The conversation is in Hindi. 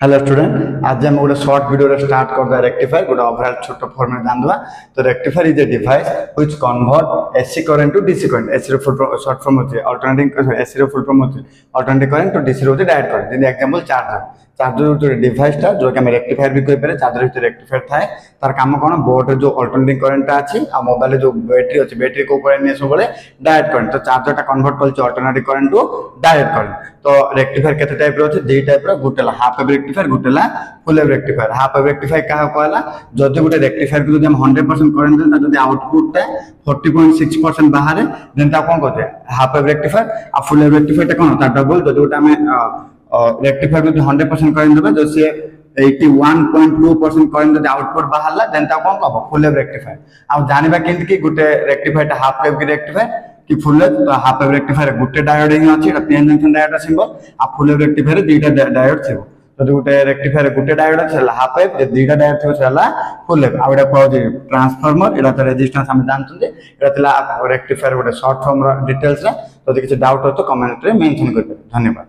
हेलो स्टूडेंट, आज हम गोटे शॉर्ट वीडियो स्टार्ट करदे रेक्टिफायर गोटे ओवरऑल छोट फॉर्म में जानवा। तो rectifier is a device which convert AC current to DC current. AC रो फुल शॉर्ट फॉर्म होती है अल्टरनेटिंग, एसी रो फुल फॉर्म होती है अल्टरनेटिंग करंट टू डीसी रो डायरेक्ट करंट। जैसे एग्जांपल चार्जर जो डिवाइस टा जो कि हम रेक्टिफायर भी कहि पारे। चार्जर ভিতরে रेक्टिफायर थाए तार काम कोन बोर्ड जो अल्टरनेटिंग करंट टा अछि आ मोबाइल जो बैटरी अछि बैटरी को ऊपर ने सब बळे डायरेक्ट करंट। तो चार्जर टा कन्वर्ट करछ alternating current to direct current. तो रेक्टिफायर केते टाइप रो अछि? दे टाइप रो, गुटेला हाफ वेव रेक्टिफायर, गुटेला full wave rectifier. Half wave rectifier का कहला जदि गुटे रेक्टिफायर को जदि हम 100% करंट देता जदि आउटपुट टा 40.6% बाहर देन ता कोन कहते हाफ वेव रेक्टिफायर। आ फुल वेव रेक्टिफायर टा कोन ता डबल जदि गुटे हम रेक्टिफायर में 100% करंट देबे जो से 81.2% करंट जदि आउटपुट बाहरला देन ता कोन कहबो फुल वेव रेक्टिफायर। आ जानिबा केंति कि गुटे रेक्टिफायर टा हाफ वेव की रेक्टिफायर कि फुल वेव। तो हाफ वेव रेक्टिफायर गुटे डायोड ही अछि, एटा पीएन जंक्शन डायोड सिंबल। आ फुल वेव रेक्टिफायर दुईटा डायोड थिबो। तो गुटे रेक्टिफायर गुटे डायोड अछि हाफ वेव, जे दुईटा डायोड थिबो सेला फुल वेव। आ एटा कहू ट्रांसफार्मर, एटा तो रेजिस्टेंस हम जानथुन। एटा तला रेक्टिफायर गुटे शॉर्ट फॉर्म रो डिटेल्स रे। तो किछि डाउट हो तो कमेंट रे मेंशन कर। धन्यवाद।